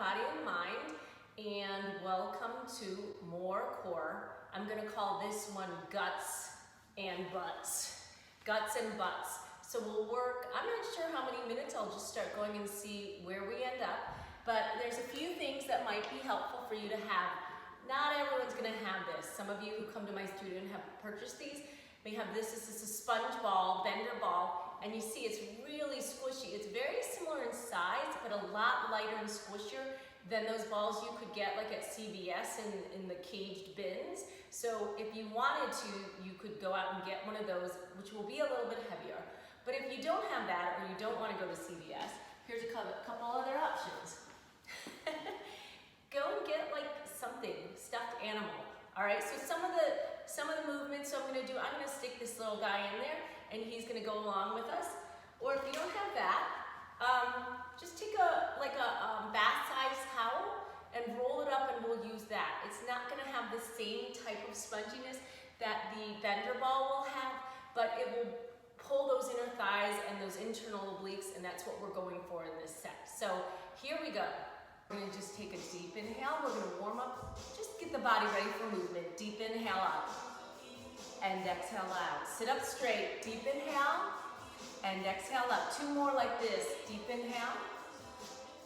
body, and mind, and welcome to more core. I'm gonna call this one guts and butts. Guts and butts. So we'll work, I'm not sure how many minutes, I'll just start going and see where we end up, but there's a few things that might be helpful for you to have. Not everyone's gonna have this. Some of you who come to my studio and have purchased these may have this. This is a sponge ball, bender ball, and you see it's really squishy. It's very similar in size, but a lot lighter and squishier than those balls you could get like at CVS in the caged bins. So if you wanted to, you could go out and get one of those, which will be a little bit heavier. But if you don't have that, or you don't want to go to CVS, here's a couple other options. Go and get like something, stuffed animal. All right, so some of the movements I'm gonna do, I'm gonna stick this little guy in there and he's gonna go along with us. Or if you don't have that, just take a bath-sized towel and roll it up and we'll use that. It's not gonna have the same type of sponginess that the bender ball will have, but it will pull those inner thighs and those internal obliques, and that's what we're going for in this set. So here we go. We're gonna just take a deep inhale. We're gonna warm up, just get the body ready for movement. Deep inhale out, and exhale out. Sit up straight, deep inhale, and exhale out. Two more like this, deep inhale,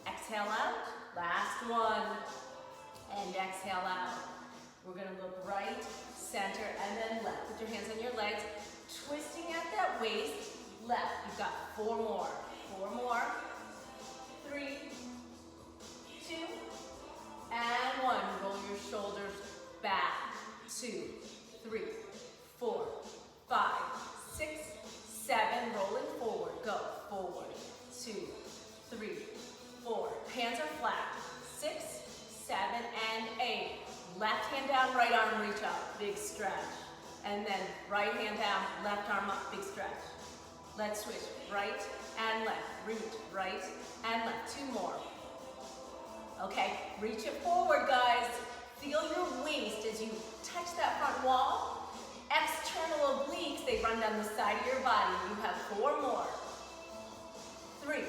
exhale out. Last one, and exhale out. We're gonna look right, center, and then left. Put your hands on your legs, twisting at that waist, left. You've got four more, 3, 2, and 1. Roll your shoulders back, 2, 3, 4, 5, 6, 7, rolling forward, go, forward, 2, 3, 4, hands are flat, 6, 7, and 8. Left hand down, right arm reach up, big stretch. And then right hand down, left arm up, big stretch. Let's switch, right and left, reach, right and left, 2 more. Okay, reach it forward, guys. Feel your waist as you touch that front wall. External obliques, they run down the side of your body. You have 4 more. 3,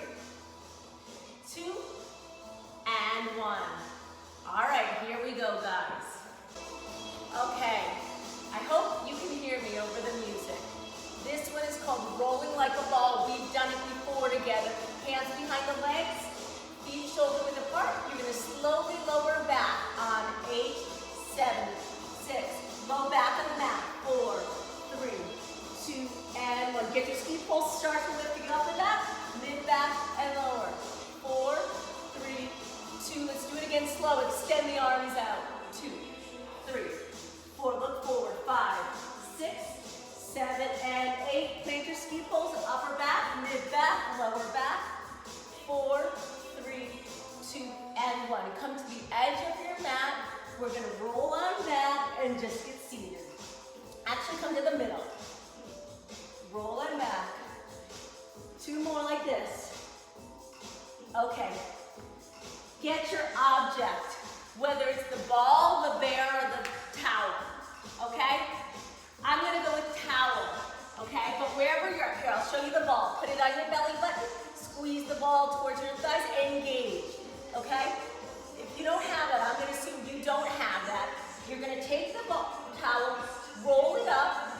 2, and 1. All right, here we go, guys. Okay. I hope you can hear me over the music. This one is called rolling like a ball. We've done it before together. Hands behind the legs, feet shoulder width apart. You're gonna slowly lower back on 8, 7, 6. Low back on the mat. 4, 3, 2, and 1. Get your ski pulse, start to lifting up and back, mid back and lower. 4, 3, 2. Let's do it again slow. Extend the arms out. 2, 3, 4, look forward, 5, 6, 7, and 8. Plant your ski poles, upper back, mid back, lower back. 4, 3, 2, and 1. Come to the edge of your mat. We're gonna roll on back and just get seated. Actually, come to the middle. Roll on back. 2 more like this. Okay. Get your object, whether it's the ball, the bear, or the towel. Okay? I'm gonna go with towel, okay? But wherever you're, here, I'll show you the ball. Put it on your belly button, squeeze the ball towards your thighs, engage, okay? If you don't have it, I'm gonna assume you don't have that. You're gonna take the towel, roll it up,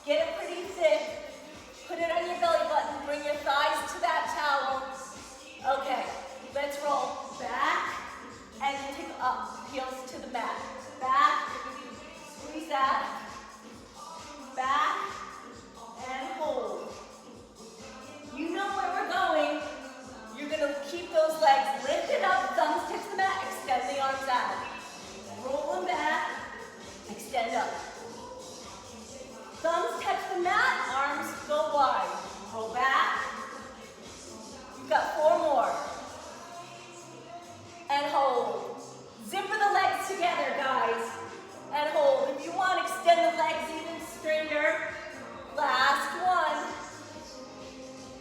get it pretty thick, put it on your belly button, bring your thighs to that towel. Okay, let's roll back, and then take up, heels to the mat. Back, squeeze that, back, and hold. You know where we're going. You're gonna keep those legs lifted up, thumbs touch the mat, extend the arms out. Roll them back, extend up. Thumbs touch the mat, arms go wide. Roll back. You've got 4 more. And hold. Zipper the legs together, guys. And hold. If you want, extend the legs even straighter. Last one.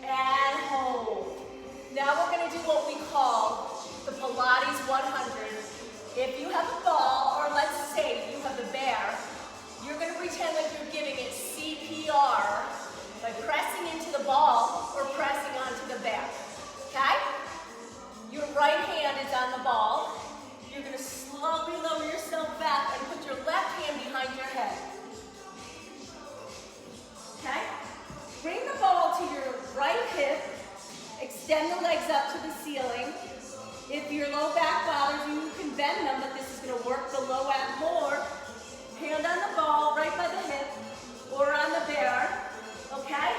And hold. Now we're going to do what we call the Pilates 100. If you have a ball, or let's say you have the bear, you're going to pretend like you're giving it CPR by pressing into the ball or pressing onto the bear. Okay? on the ball. You're going to slowly lower yourself back and put your left hand behind your head. Okay? Bring the ball to your right hip. Extend the legs up to the ceiling. If your low back bothers you, you can bend them, but this is going to work the low ab more. Hand on the ball, right by the hip, or on the bear. Okay?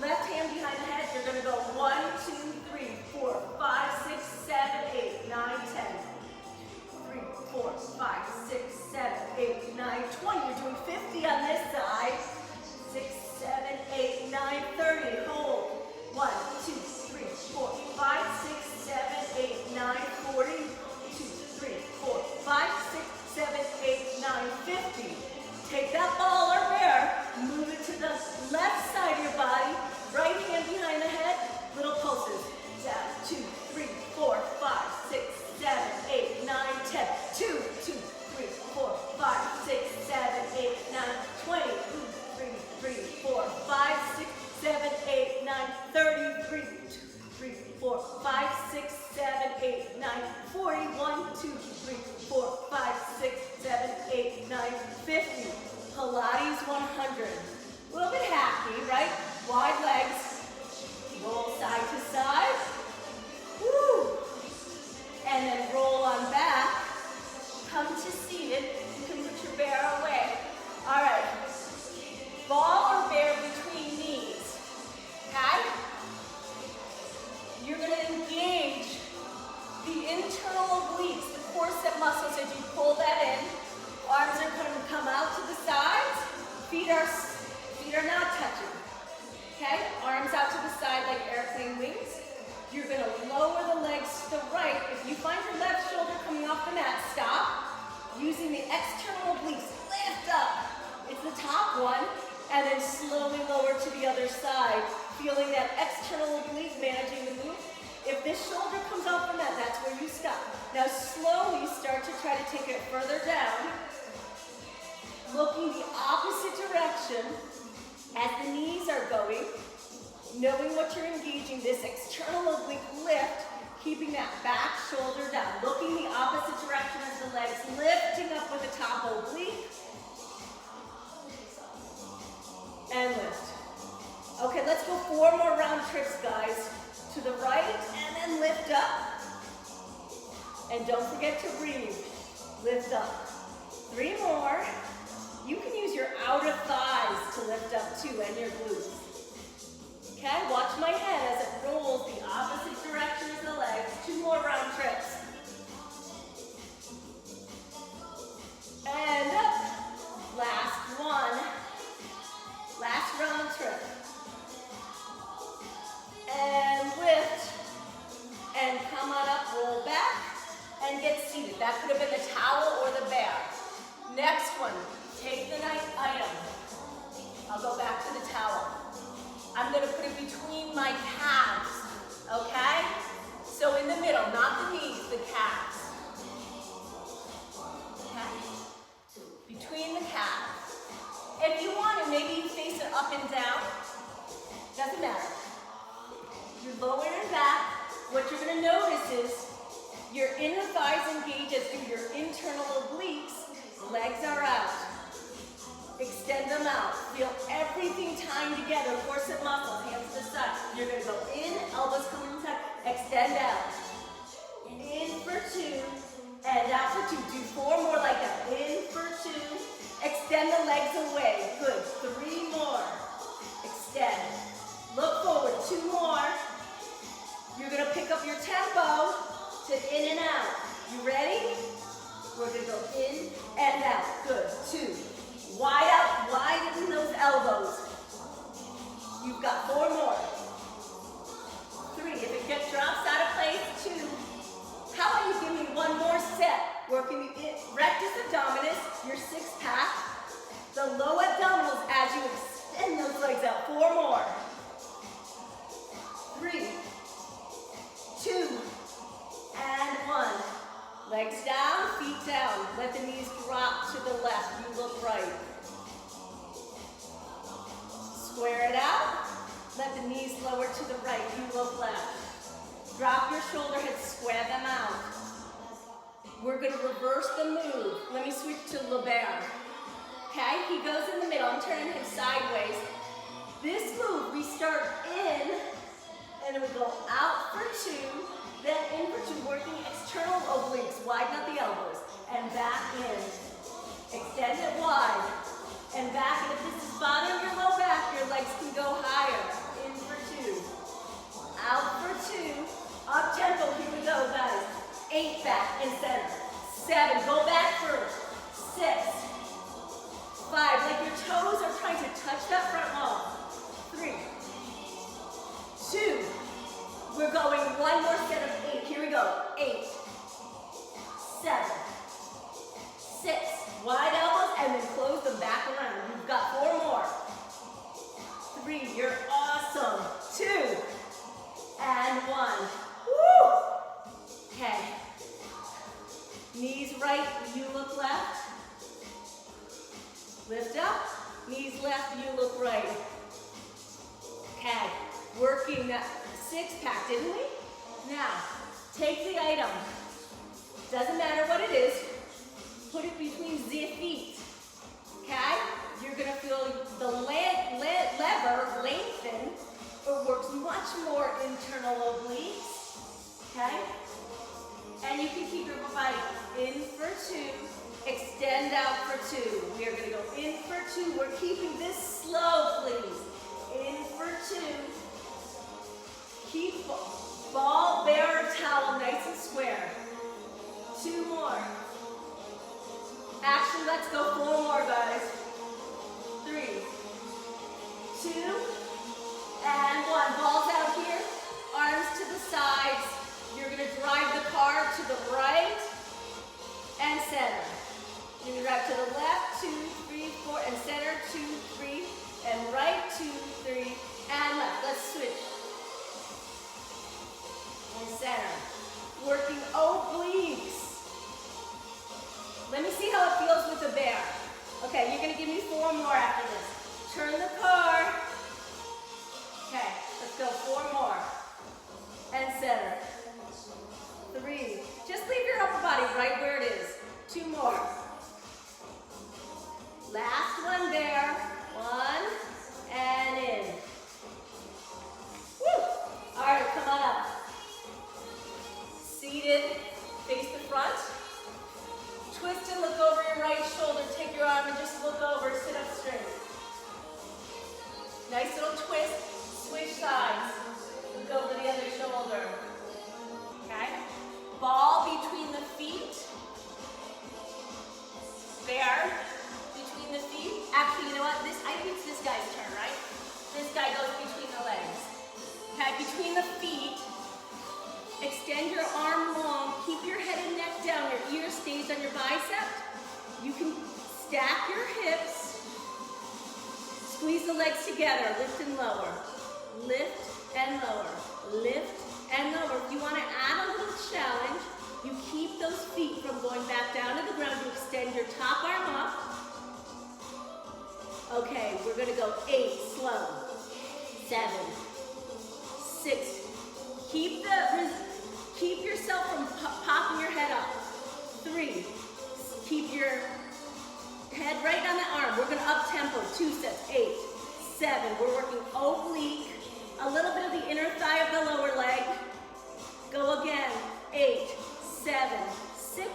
Left hand behind the head. You're going to go 1, 2, 3, 4, 5, 6, 7, 8, 9, 10. 3, 4, 5, 6, 7, 8, 9, 20. You're doing 50 on this side. 6, 7, 8, 9, 30. Hold. 1, 2, 3, 4, 5, 6, 7, 8, 9, 40. 2, 3, 4, 5, 6, 7, 8, 9, 50. Take that ball or bear, move it to the left side of your body, right hand behind the head, little pulses. Down, 2, 3, 4, 5, 6, 7, 8, 9, 10. 2, 2, 3, 4, 5, 6, 7, 8, 9, 20. 2, 3, 4, 5, 6, 7, 8, 9, 30. 3, 2, 3, 4, 5, 6, 7, 8, 9, 40. 1, 2, 3, 4, 5, 6, 7, 8, 9, 50. Pilates 100. A little bit hacky, right? Wide legs. Roll side to side. Woo! And then roll on back. Come to seated. You can put your bear away. All right. Ball or bear between knees. Okay? You're going to engage the internal obliques, the corset muscles as you pull that in. Arms are going to come out to the sides. Feet are not touching. Okay? Arms out to the side like airplane wings. You're going to lower the legs to the right. If you find your left shoulder coming off the mat, stop. Using the external obliques, lift up. It's the top one. And then slowly lower to the other side. Feeling that external oblique managing the move. If this shoulder comes off the mat, that's where you stop. Now slowly start to try to take it further down. Looking the opposite direction as the knees are going. Knowing what you're engaging, this external oblique lift, keeping that back shoulder down. Looking the opposite direction as the legs lifting up with the top oblique. And lift. Okay, let's go 4 more round trips, guys. To the right, and then lift up. And don't forget to breathe. Lift up. 3 more. You can use your outer thighs to lift up too, and your glutes. Okay, watch my head as it rolls the opposite direction as the legs. 2 more round trips. And up. Last one. Last round trip. And lift. And come on up, roll back, and get seated. That could have been the towel or the bear. Next one, take the nice item. I'll go back to the towel. I'm going to put it between my calves, okay? So in the middle, not the knees, the calves. Okay? Between the calves. If you want to, maybe you face it up and down. Doesn't matter. You're lowering it back. What you're going to notice is your inner thighs engage as do your internal obliques. Legs are out. Extend them out. Feel everything tying together. Corset muscles, hands to the side. You're going to go in, elbows come inside. Extend out. In for 2, and out for 2. Do 4 more like that. In for 2. Extend the legs away. Good. 3 more. Extend. Look forward. 2 more. You're going to pick up your tempo to in and out. You ready? We're going to go in and out. Good. 2. Wide out, widen those elbows. You've got 4 more. 3. If it gets drops out of place, 2. How about you give me 1 more set? Working the rectus abdominis, your 6-pack. The low abdominals as you extend those legs out. 4 more. 3, 2, and 1. Legs down, feet down. Let the knees drop to the left. You look right. Square it out. Let the knees lower to the right. You look left. Drop your shoulder heads, square them out. reverse the move. Let me switch to Le Bear. Okay, he goes in the middle. I'm turning him sideways. This move, we start in, and then we go out for 2, then in for 2, working external obliques, widen out the elbows, and back in. Extend it wide, and back. And if this is bothering your low back, your legs can go higher. In for 2, out for 2, up tempo, here we go, guys. 8 back and center. 7, go back for 6, 5, like your toes are trying to touch that front wall. 3, 2, we're going one more set of 8. Here we go. 8, 7, 6, wide elbows, and then close them back around. You've got 4 more. 3, you're awesome. 2, and 1. Woo! Okay. Knees right, you look left. Lift up. Knees left, you look right. Okay. Working that 6-pack, didn't we? Now, take the item. Doesn't matter what it is. Put it between the feet. Okay? You're going to feel the lever lengthen. It works much more internal obliques. Okay? And you can keep your body in for 2, extend out for 2. We are going to go in for 2. We're keeping this slow, please. In for 2. Keep ball, bear, or towel nice and square. 2 more. Actually, let's go 4 more, guys. 3, 2, and 1. Balls out here, arms to the sides. You're going to drive the car to the right and center. You're going to drive to the left, 2, 3, 4, and center, 2, 3, and right, 2, 3, and left. Let's switch. And center. Working obliques. Let me see how it feels with the bear. Okay, you're going to give me 4 more after this. Turn the car. Okay, let's go 4 more. And center. 3. Just leave your upper body right where it is. 2 more. Last one there. 1. And in. Woo! All right, come on up. Seated, face the front. Twist and look over your right shoulder. Take your arm and just look over. Sit up straight. Nice little twist. Switch sides. Look over the other shoulder. Okay? Ball between the feet. Bear between the feet. Actually, you know what? I think it's this guy's turn, right? This guy goes between the legs. Okay, between the feet. Extend your arm long. Keep your head and neck down. Your ear stays on your bicep. You can stack your hips. Squeeze the legs together. Lift and lower. Lift and lower. Lift and lower. If you want to add a little challenge, you keep those feet from going back down to the ground. You extend your top arm up. Okay, we're going to go 8, slow. 7, 6. Keep yourself from popping your head up. 3. Keep your head right on the arm. We're going to up tempo. 2 sets. 8, 7. We're working oblique. A little bit of the inner thigh of the lower leg. Go again. 8, 7, 6,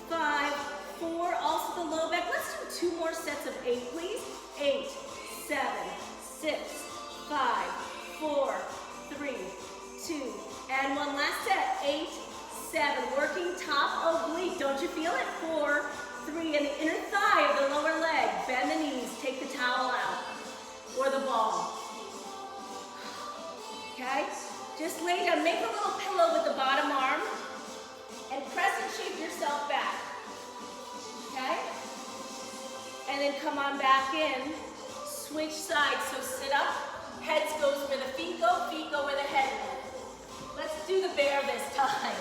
5, 4. Also the low back. Let's do 2 more sets of 8, please. 8, 7, 6, 5, 4, 3, 2, and 1 last set. 8, 7. Working top oblique. Don't you feel it? 4, 3, and the inner thigh of the lower leg. Bend the knees. Take the towel out or the ball. Okay? Just lay down. Make a little pillow with the bottom arm and crescent shape yourself back. Okay? And then come on back in. Switch sides. So sit up. Heads goes where the feet go where the head goes. Let's do the bear this time.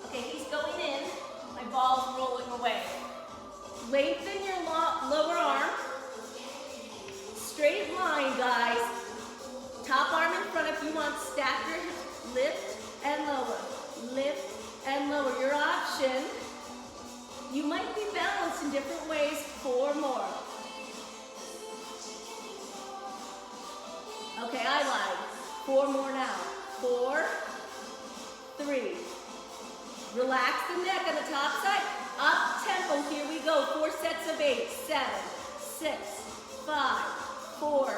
Okay, he's going in. My ball's rolling away. Lengthen your lower arm. Straight line, guys. Top arm in front if you want. Stack your hips. Lift and lower. Lift and lower. Your option. You might be balanced in different ways. 4 more. Okay, I lied. 4 more now. 4, 3. Relax the neck on the top side. Up tempo, here we go. 4 sets of 8. 7, 6, 5, 4,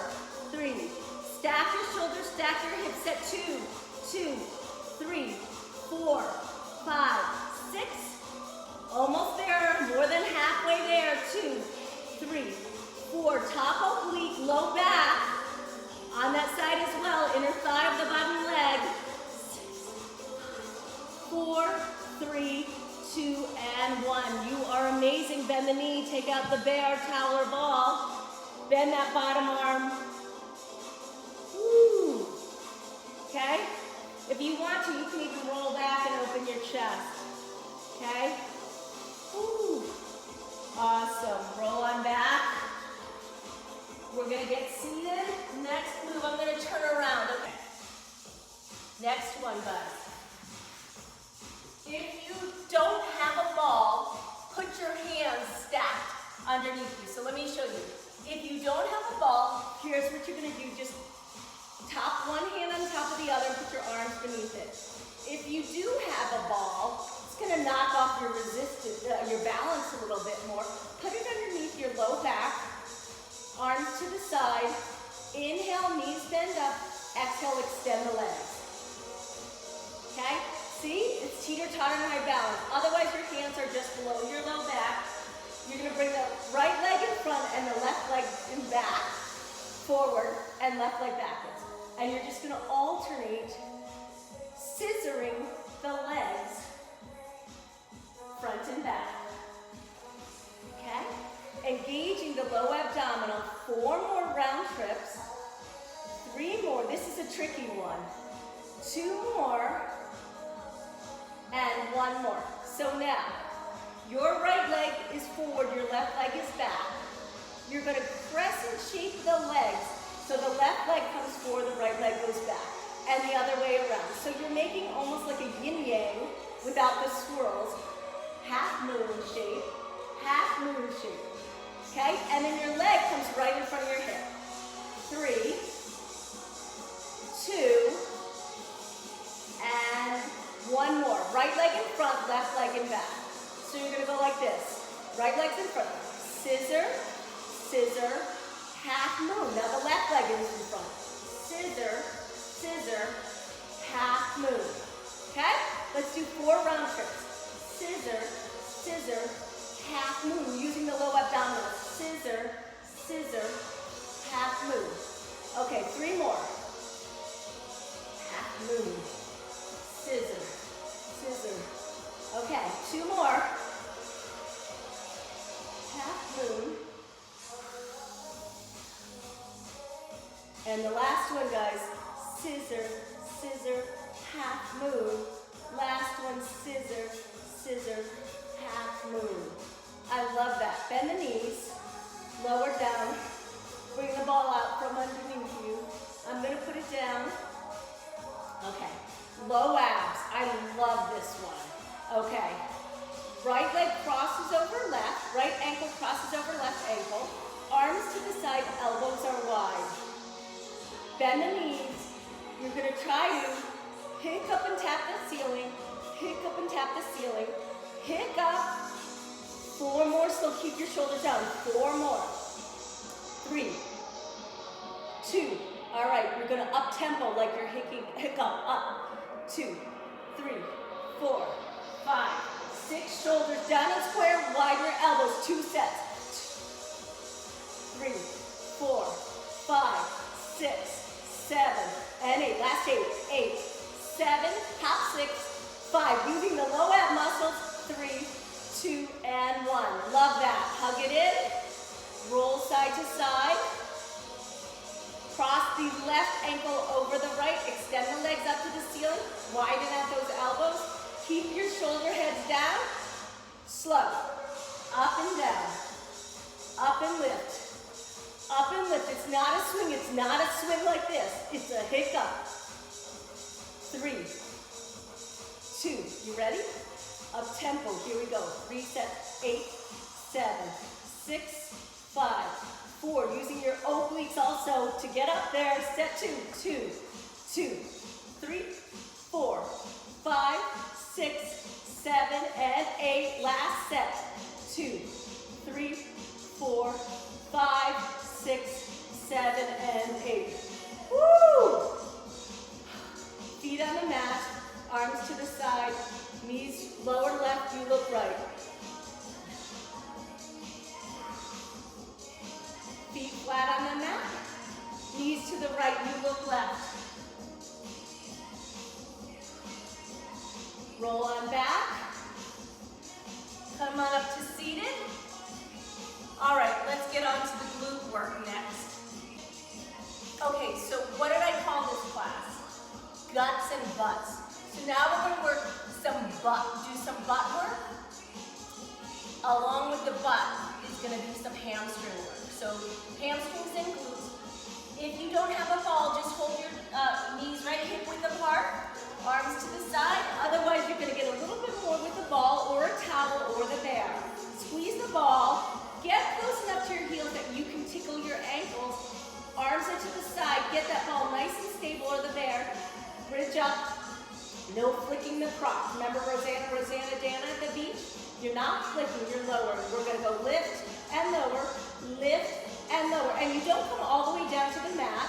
3. Stack your shoulders, stack your hips at 2, 2, 3, 4, 5, 6. Almost there, more than halfway there. 2, 3, 4. Top oblique, low back. On that side as well, inner thigh of the bottom leg. 4, 3, 2, and 1. You are amazing. Bend the knee, take out the bear, towel, or ball. Bend that bottom arm. Woo. Okay? If you want to, you can even roll back and open your chest. Okay? Woo. Awesome. Roll on back. We're going to get seated. Next move, I'm going to turn around. Okay. Next one, guys. If you don't have a ball, put your hands stacked underneath you. So let me show you. If you don't have a ball, here's what you're going to do. Just top one hand on top of the other and put your arms beneath it. If you do have a ball, it's going to knock off your resistance, your balance a little bit more. Put it underneath your low back, arms to the side. Inhale, knees bend up. Exhale, extend the legs. Okay? See? It's teeter-totter and high balance. Otherwise, your hands are just below your low back. You're going to bring the right leg in front and the left leg in back, forward, and left leg backwards. And you're just going to alternate scissoring the legs front and back. Okay? Engaging the low abdominal. 4 more round trips. 3 more. This is a tricky one. 2 more. And 1 more. So now, your right leg is forward, your left leg is back. You're going to crescent shape the legs. So the left leg comes forward, the right leg goes back. And the other way around. So you're making almost like a yin-yang without the swirls. Half moon shape, half moon shape. Okay? And then your leg comes right in front of your hip. 3, 2, and 1 more. Right leg in front, left leg in back. So you're going to go like this. Right leg's in front. Scissor, scissor, half moon. Now the left leg is in front. Scissor, scissor, half moon. Okay? Let's do 4 round trips. Scissor, scissor, half moon. Using the low abdominal. Scissor, scissor, half moon. Okay, 3 more. Half moon. Scissor, scissor. Okay, 2 more. Half moon. And the last one, guys. Scissor, scissor, half moon. Last one, scissor, scissor, half moon. I love that. Bend the knees. Lower down. Bring the ball out from underneath you. I'm going to put it down. Okay. Low abs. I love this one. Okay. Right leg crosses over left. Right ankle crosses over left ankle. Arms to the side. Elbows are wide. Bend the knees. You're going to try to hiccup and tap the ceiling. Hiccup and tap the ceiling. Hiccup. 4 more. So keep your shoulders down. 4 more. 3, 2. All right. You're going to up tempo like you're hiccup up. 2, 3, 4, 5, 6. Shoulders down and square. Wide your elbows. 2 sets. 3, 4, 5, 6, 7, and 8. Last 8. 8, 7. Hop 6, 5. Using the low ab muscles. 3, 2, and 1. Love that. Hug it in. Roll side to side. Cross the left ankle over the right. Extend the legs up to the ceiling. Widen out those elbows. Keep your shoulder heads down. Slow. Up and down. Up and lift. Up and lift. It's not a swing. It's not a swing like this. It's a hiccup. 3, 2. You ready? Up tempo, here we go. Reset, 8, 7, 6, 5, 4. Using your obliques also to get up there. Set 2, 2, 2, 3, 4, 5, 6, 7, and 8. Last set. 2, 3, 4, 5, 6, 7, and 8. Woo! Feet on the mat, arms to the side, knees lower left, you look right. Feet flat on the mat, knees to the right, you look left. Roll on back. Come on up to seated. All right, let's get on to the glute work next. Okay, so what did I call this class? Guts and butts. So now we're going to work do some butt work. Along with the butt is going to be some hamstring work. So hamstrings and glutes. If you don't have a ball, just hold your knees right hip width apart, arms to the side. Otherwise, you're going to get a little bit more with the ball or a towel or the bear. Squeeze the ball. Get close enough to your heels that you can tickle your ankles. Arms are to the side. Get that ball nice and stable or the bear. Bridge up. No flicking the crotch. Remember Rosanna, Dana at the beach? You're not flicking, you're lowering. We're going to go lift and lower, and you don't come all the way down to the mat.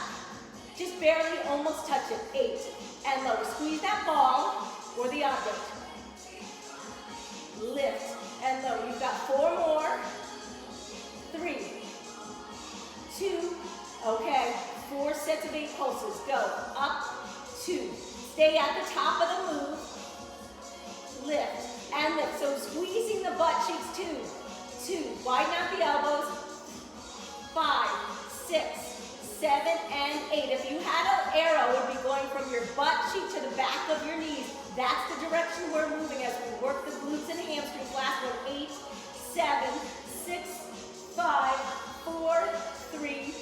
Just barely almost touch it. 8 and lower. Squeeze that ball or the object. Lift and lower. You've got 4 more. 3, 2, okay. 4 sets of 8 pulses. Go. Up, 2. Stay at the top of the move. Lift and lift. So squeezing the butt cheeks, 2, 2. Widen out the elbows. 5, 6, 7, and 8. If you had an arrow, it would be going from your butt cheek to the back of your knees. That's the direction we're moving as we work the glutes and hamstrings. Last one. 8, 7, 6, 5, 4, 3,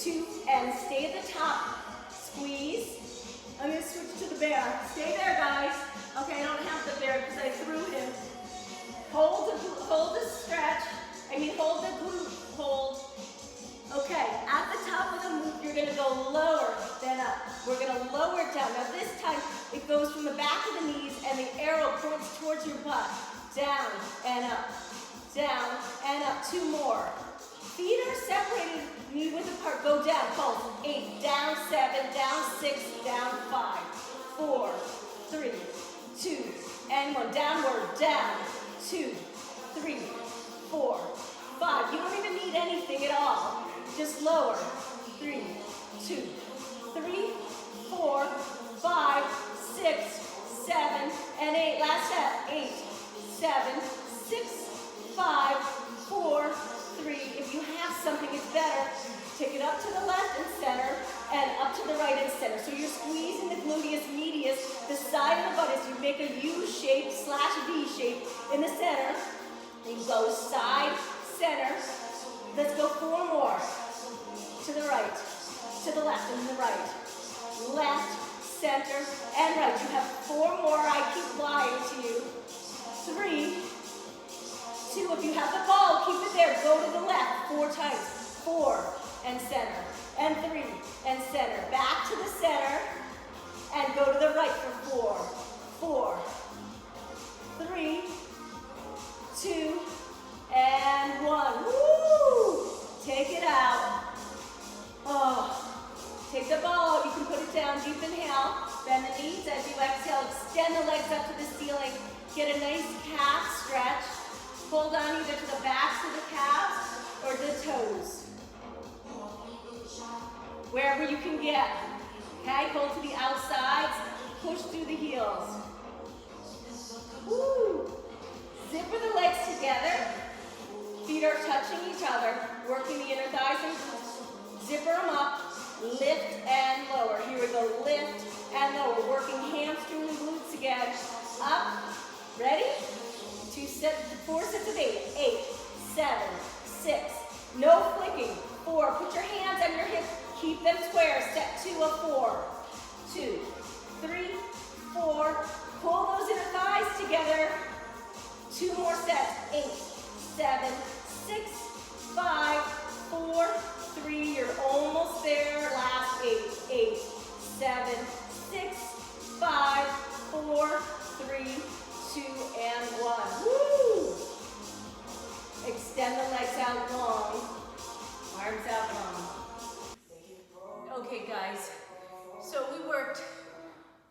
2, and stay at the top. Squeeze. I'm going to switch to the bear. Stay there, guys. Okay, I don't have the bear because I threw him. Hold the stretch. Hold the glute. Hold. Okay, at the top of the move, you're going to go lower, then up. We're going to lower it down. Now this time, it goes from the back of the knees and the arrow points towards your butt. Down and up. Down and up. 2 more. Feet are separated, knee width apart. Go down, pulse. 8, down 7, down 6, down 5, 4, 3, 2, and 1. Downward, down, 2, 3, 4, 5. You don't even need anything at all. Just lower. 3, 2, 3, 4, 5, 6, 7, and 8. Last set. 8, 7, 6, 5, 4, 3. If you have something, it's better. Take it up to the left and center, and up to the right and center. So you're squeezing the gluteus medius, the side of the butt as you make a U shape / V shape in the center. Then you go side, center. Let's go 4 more. To the right, to the left, and the right. Left, center, and right. You have 4 more. I keep lying to you. 3, 2. If you have the ball, keep it there. Go to the left 4 times. 4 and center, and 3 and center. Back to the center, and go to the right for 4, 4, 3, 2, and 1. Woo! Take it out. Oh. Take the ball. You can put it down. Deep inhale. Bend the knees as you exhale. Extend the legs up to the ceiling. Get a nice calf stretch. Hold on either to the backs of the calves or the toes. Wherever you can get. Okay, hold to the outsides. Push through the heels. Woo! Zipper the legs together. Feet are touching each other. Working the inner thighs and glutes. Zipper them up. Lift and lower. Here we go. Lift and lower. Working hamstring and glutes again. Up. Ready? 4 sets of 8. 8, 7, 6. No flicking. 4. Put your hands on your hips. Keep them square. Step 2 of 4. 2, 3, 4. Pull those inner thighs together. 2 more sets. 8, 7, 6, 5, 4, 3. You're almost there. Last 8, 8, 7, 6, 5, 4, 3, 2, and 1. Woo! Extend the legs out long. Arms out long. Okay guys, so we worked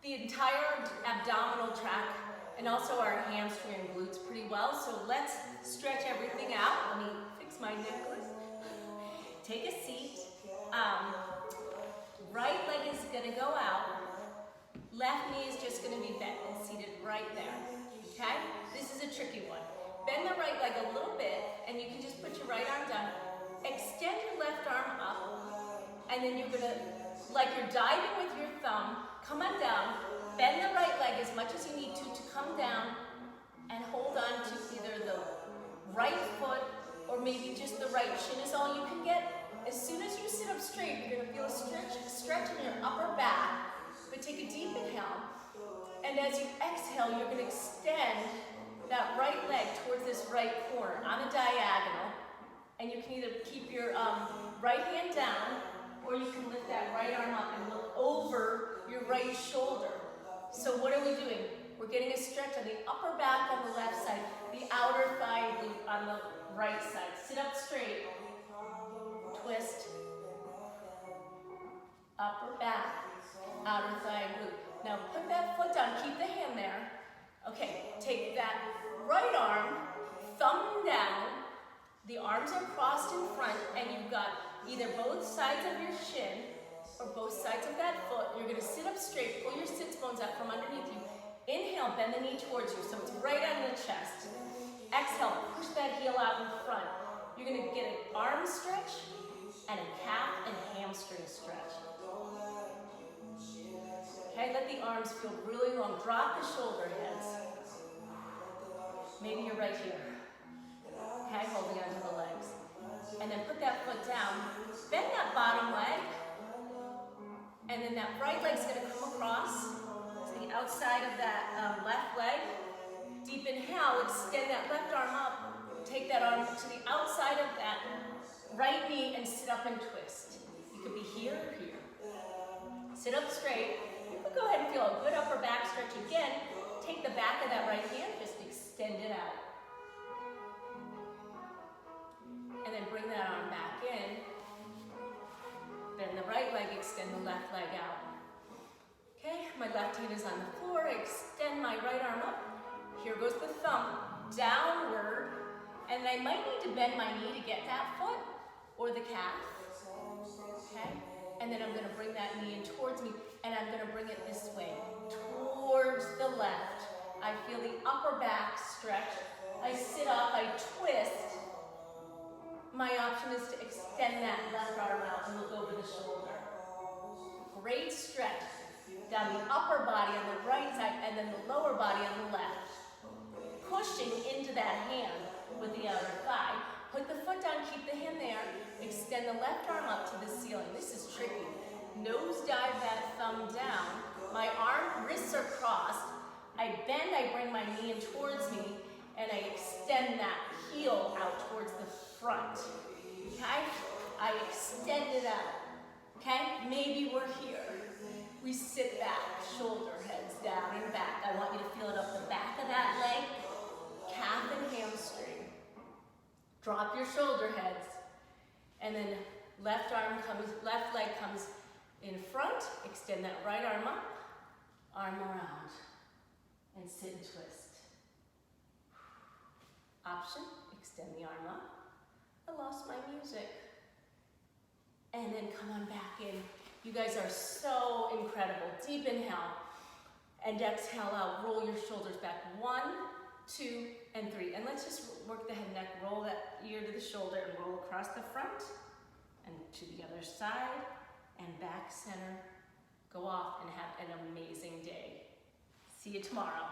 the entire abdominal tract and also our hamstring and glutes pretty well. So let's stretch everything out. Let me fix my necklace. Take a seat. Right leg is gonna go out. Left knee is just gonna be bent and seated right there, okay? This is a tricky one. Bend the right leg a little bit and you can just put your right arm down. Extend your left arm up and then you're gonna, like you're diving with your thumb, come on down, bend the right leg as much as you need to come down and hold on to either the right foot or maybe just the right shin is all you can get. As soon as you sit up straight, you're gonna feel a stretch in your upper back, but take a deep inhale. And as you exhale, you're gonna extend that right leg towards this right corner on a diagonal. And you can either keep your right hand down or you can lift that right arm up and look over your right shoulder. So what are we doing? We're getting a stretch on the upper back on the left side, the outer thigh glute on the right side. Sit up straight, twist, upper back, outer thigh glute. Now put that foot down, keep the hand there. Okay, take that right arm, thumb down, the arms are crossed in front and you've got either both sides of your shin or both sides of that foot. You're gonna sit up straight, pull your sits bones out from underneath you. Inhale, bend the knee towards you, so it's right on the chest. Exhale, push that heel out in front. You're gonna get an arm stretch and a calf and hamstring stretch. Okay, let the arms feel really long. Drop the shoulder heads. Maybe you're right here. Okay, holding onto the legs. And then put that foot down. Bend that bottom leg. And then that right leg's gonna come across to the outside of that left leg. Deep inhale, extend that left arm up. Take that arm to the outside of that right knee and sit up and twist. You could be here or here. Sit up straight. You could go ahead and feel a good upper back stretch again. Take the back of that right hand, just extend it out. And then bring that arm back in. Bend the right leg, extend the left leg out. Okay, my left hand is on the floor. I extend my right arm up. Here goes the thumb, downward. And I might need to bend my knee to get that foot or the calf. Okay, and then I'm gonna bring that knee in towards me and I'm gonna bring it this way, towards the left. I feel the upper back stretch. I sit up, I twist. My option is to extend that left arm out and look over the shoulder. Great stretch down the upper body on the right side and then the lower body on the left. Pushing into that hand with the outer thigh. Put the foot down, keep the hand there. Extend the left arm up to the ceiling. This is tricky. Nose dive that thumb down. My wrists are crossed. I bend, I bring my knee in towards me, and I extend that heel out towards the front. Okay? I extend it out. Okay? Maybe we're here. We sit back, shoulder heads down and back. I want you to feel it up the back of that leg, calf and hamstring. Drop your shoulder heads. And then left leg comes in front. Extend that right arm up, arm around, and sit and twist. Option, extend the arm up. I lost my music. And then come on back in. You guys are so incredible. Deep inhale and exhale out. Roll your shoulders back. 1, 2, and 3. And let's just work the head and neck. Roll that ear to the shoulder and roll across the front and to the other side and back center. Go off and have an amazing day. See you tomorrow.